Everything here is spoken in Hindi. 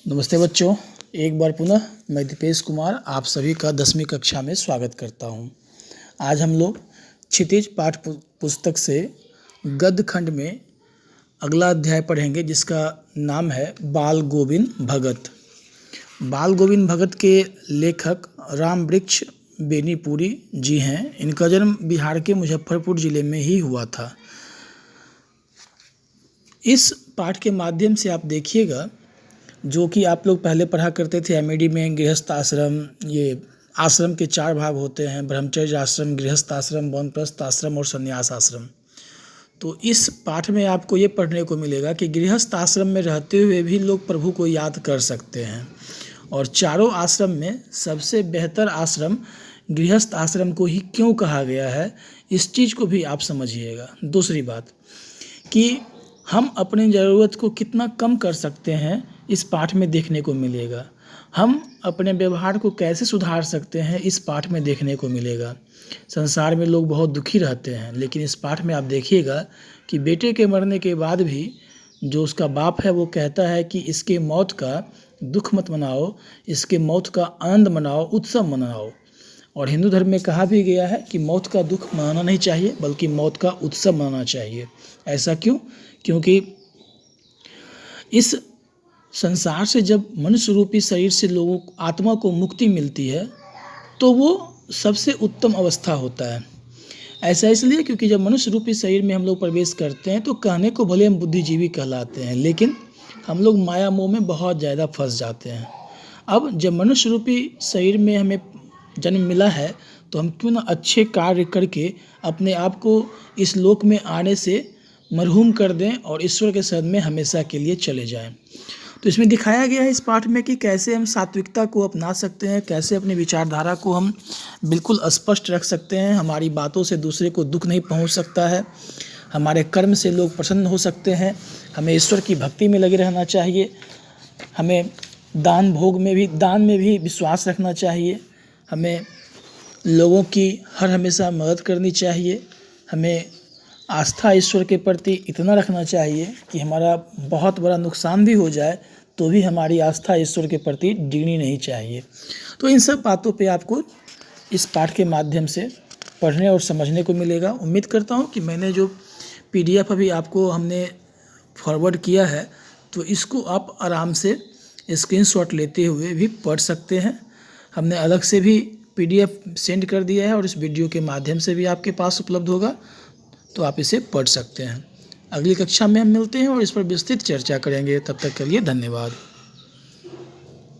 नमस्ते बच्चों, एक बार पुनः मैं दीपेश कुमार आप सभी का 10वीं कक्षा में स्वागत करता हूं। आज हम लोग क्षितिज पाठ पुस्तक से गद्य खंड में अगला अध्याय पढ़ेंगे जिसका नाम है बाल गोविंद भगत। बाल गोविंद भगत के लेखक राम वृक्ष बेनीपुरी जी हैं। इनका जन्म बिहार के मुजफ्फरपुर जिले में ही हुआ था। इस पाठ के माध्यम से आप देखिएगा, जो कि आप लोग पहले पढ़ा करते थे एमएडी में, गृहस्थ आश्रम, ये आश्रम के 4 भाग होते हैं, ब्रह्मचर्य आश्रम, गृहस्थ आश्रम, वानप्रस्थ आश्रम और संन्यास आश्रम। तो इस पाठ में आपको ये पढ़ने को मिलेगा कि गृहस्थ आश्रम में रहते हुए भी लोग प्रभु को याद कर सकते हैं, और चारों आश्रम में सबसे बेहतर आश्रम गृहस्थ आश्रम को ही क्यों कहा गया है, इस चीज़ को भी आप समझिएगा। दूसरी बात कि हम अपनी ज़रूरत को कितना कम कर सकते हैं, इस पाठ में देखने को मिलेगा। हम अपने व्यवहार को कैसे सुधार सकते हैं, इस पाठ में देखने को मिलेगा। संसार में लोग बहुत दुखी रहते हैं, लेकिन इस पाठ में आप देखिएगा कि बेटे के मरने के बाद भी जो उसका बाप है वो कहता है कि इसके मौत का दुख मत मनाओ, इसके मौत का आनंद मनाओ, उत्सव मनाओ। और हिंदू धर्म में कहा भी गया है कि मौत का दुख मनाना नहीं चाहिए, बल्कि मौत का उत्सव मनाना चाहिए। ऐसा क्यों? क्योंकि इस संसार से जब मनुष्य रूपी शरीर से लोगों को, आत्मा को मुक्ति मिलती है, तो वो सबसे उत्तम अवस्था होता है। ऐसा इसलिए क्योंकि जब मनुष्य रूपी शरीर में हम लोग प्रवेश करते हैं तो कहने को भले हम बुद्धिजीवी कहलाते हैं, लेकिन हम लोग माया मोह में बहुत ज़्यादा फंस जाते हैं। अब जब मनुष्य रूपी शरीर में हमें जन्म मिला है, तो हम क्यों ना अच्छे कार्य करके अपने आप को इस लोक में आने से मरहूम कर दें और ईश्वर के शरण में हमेशा के लिए चले जाएं। तो इसमें दिखाया गया है इस पाठ में कि कैसे हम सात्विकता को अपना सकते हैं, कैसे अपनी विचारधारा को हम बिल्कुल स्पष्ट रख सकते हैं। हमारी बातों से दूसरे को दुख नहीं पहुंच सकता है, हमारे कर्म से लोग प्रसन्न हो सकते हैं। हमें ईश्वर की भक्ति में लगे रहना चाहिए, हमें दान में भी विश्वास रखना चाहिए, हमें लोगों की हर हमेशा मदद करनी चाहिए, हमें आस्था ईश्वर के प्रति इतना रखना चाहिए कि हमारा बहुत बड़ा नुकसान भी हो जाए तो भी हमारी आस्था ईश्वर के प्रति डिगनी नहीं चाहिए। तो इन सब बातों पे आपको इस पाठ के माध्यम से पढ़ने और समझने को मिलेगा। उम्मीद करता हूँ कि मैंने जो पीडीएफ अभी आपको हमने फॉरवर्ड किया है, तो इसको आप आराम से स्क्रीनशॉट लेते हुए भी पढ़ सकते हैं। हमने अलग से भी पीडीएफ सेंड कर दिया है और इस वीडियो के माध्यम से भी आपके पास उपलब्ध होगा, तो आप इसे पढ़ सकते हैं। अगली कक्षा में हम मिलते हैं और इस पर विस्तृत चर्चा करेंगे। तब तक के लिए धन्यवाद।